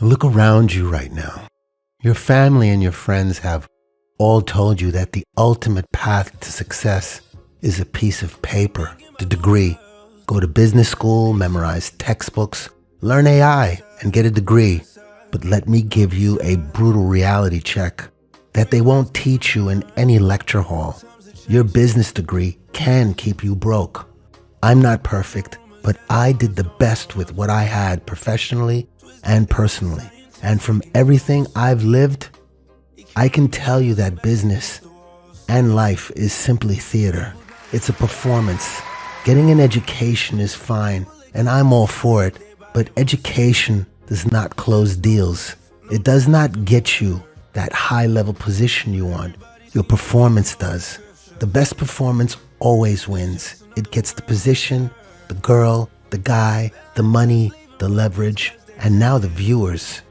Look around you right now. Your family and your friends have all told you that the ultimate path to success is a piece of paper, the degree. Go to business school, memorize textbooks, learn AI, and get a degree. But let me give you a brutal reality check that they won't teach you in any lecture hall. Your business degree can keep you broke. I'm not perfect, but I did the best with what I had professionally and personally. And from everything I've lived, I can tell you that business and life is simply theater. It's a performance. Getting an education is fine, and I'm all for it, but education does not close deals. It does not get you that high-level position you want. Your performance does. The best performance always wins. It gets the position, the girl, the guy, the money, the leverage, and now the viewers.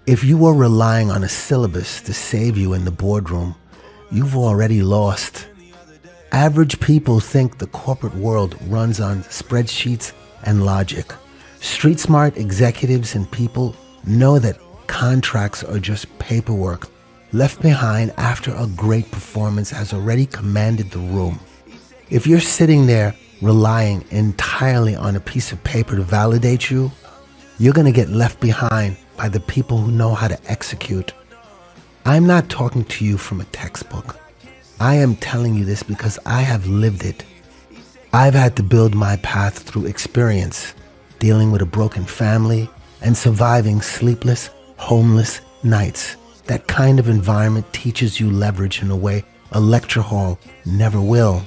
If you are relying on a syllabus to save you in the boardroom, you've already lost. Average people think the corporate world runs on spreadsheets and logic. Street-smart executives and people know that contracts are just paperwork left behind after a great performance has already commanded the room. If you're sitting there relying entirely on a piece of paper to validate you, you're going to get left behind by the people who know how to execute. I'm not talking to you from a textbook. I am telling you this because I have lived it. I've had to build my path through experience, dealing with a broken family and surviving sleepless, homeless nights. That kind of environment teaches you leverage in a way a lecture hall never will.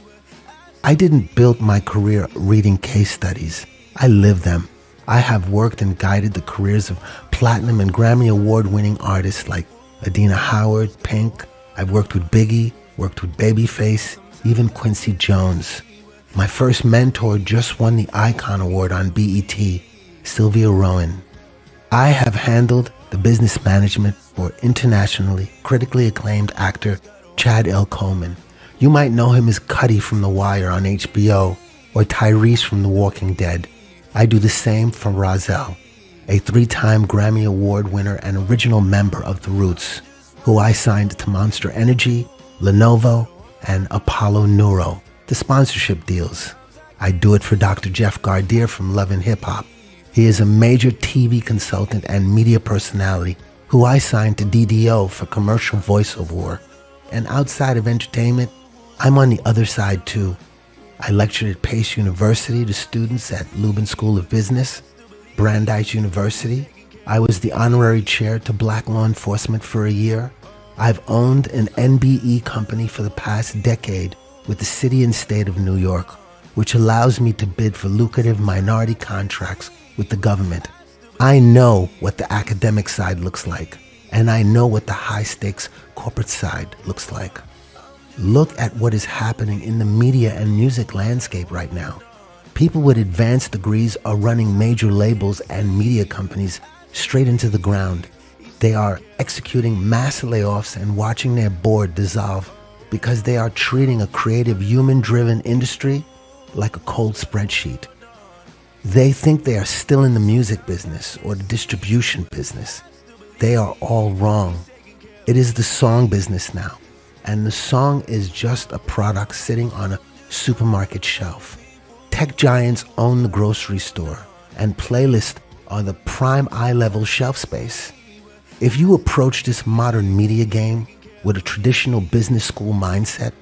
I didn't build my career reading case studies. I live them. I have worked and guided the careers of platinum and Grammy award-winning artists like Adina Howard, Pink. I've worked with Biggie, worked with Babyface, even Quincy Jones. My first mentor just won the Icon Award on BET, Sylvia Rowan. I have handled the business management for internationally critically acclaimed actor Chad L. Coleman. You might know him as Cuddy from The Wire on HBO or Tyrese from The Walking Dead. I do the same for Rozelle, a 3-time Grammy Award winner and original member of The Roots, who I signed to Monster Energy, Lenovo, and Apollo Neuro, the sponsorship deals. I do it for Dr. Jeff Gardier from Love and Hip Hop. He is a major TV consultant and media personality who I signed to DDO for commercial voiceover work. And outside of entertainment, I'm on the other side too. I lectured at Pace University to students at Lubin School of Business, Brandeis University. I was the honorary chair to Black law enforcement for a year. I've owned an NBE company for the past decade with the city and state of New York, which allows me to bid for lucrative minority contracts with the government. I know what the academic side looks like, and I know what the high-stakes corporate side looks like. Look at what is happening in the media and music landscape right now. People with advanced degrees are running major labels and media companies straight into the ground. They are executing mass layoffs and watching their board dissolve because they are treating a creative, human-driven industry like a cold spreadsheet. They think they are still in the music business or the distribution business. They are all wrong. It is the song business now. And the song is just a product sitting on a supermarket shelf. Tech giants own the grocery store, and playlists are the prime eye-level shelf space. If you approach this modern media game with a traditional business school mindset,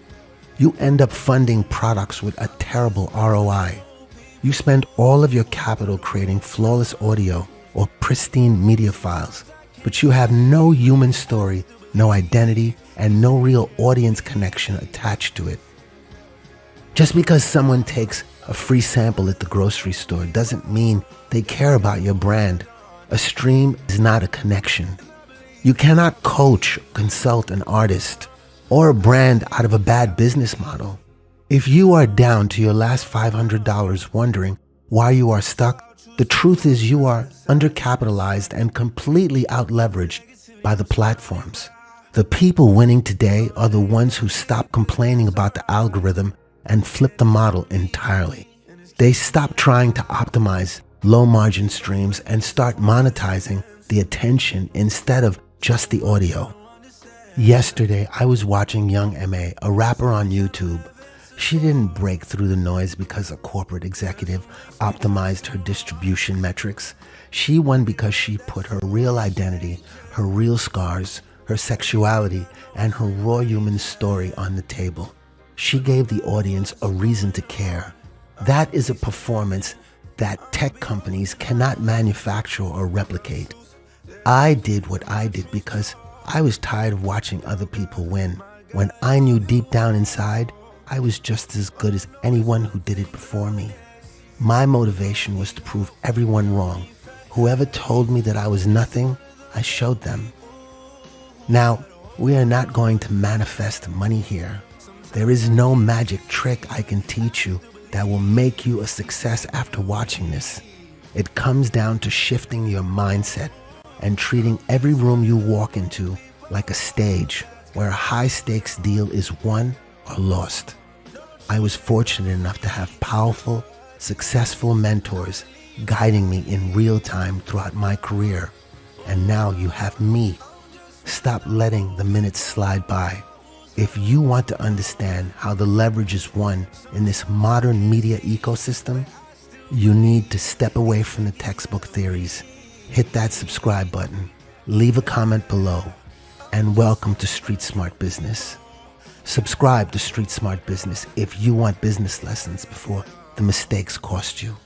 you end up funding products with a terrible ROI. You spend all of your capital creating flawless audio or pristine media files, but you have no human story, no identity, and no real audience connection attached to it. Just because someone takes a free sample at the grocery store doesn't mean they care about your brand. A stream is not a connection. You cannot coach, consult an artist or a brand out of a bad business model. If you are down to your last $500 wondering why you are stuck, the truth is you are undercapitalized and completely out-leveraged by the platforms. The people winning today are the ones who stop complaining about the algorithm and flip the model entirely. They stop trying to optimize low-margin streams and start monetizing the attention instead of just the audio. Yesterday, I was watching Young M.A., a rapper on YouTube. She didn't break through the noise because a corporate executive optimized her distribution metrics. She won because she put her real identity, her real scars, her sexuality, and her raw human story on the table. She gave the audience a reason to care. That is a performance that tech companies cannot manufacture or replicate. I did what I did because I was tired of watching other people win, when I knew deep down inside I was just as good as anyone who did it before me. My motivation was to prove everyone wrong. Whoever told me that I was nothing, I showed them. Now, we are not going to manifest money here. There is no magic trick I can teach you that will make you a success after watching this. It comes down to shifting your mindset and treating every room you walk into like a stage where a high-stakes deal is won or lost. I was fortunate enough to have powerful, successful mentors guiding me in real time throughout my career. And now you have me. Stop letting the minutes slide by. If you want to understand how the leverage is won in this modern media ecosystem, you need to step away from the textbook theories. Hit that subscribe button, leave a comment below, and welcome to Street Smart Business. Subscribe to Street Smart Business if you want business lessons before the mistakes cost you.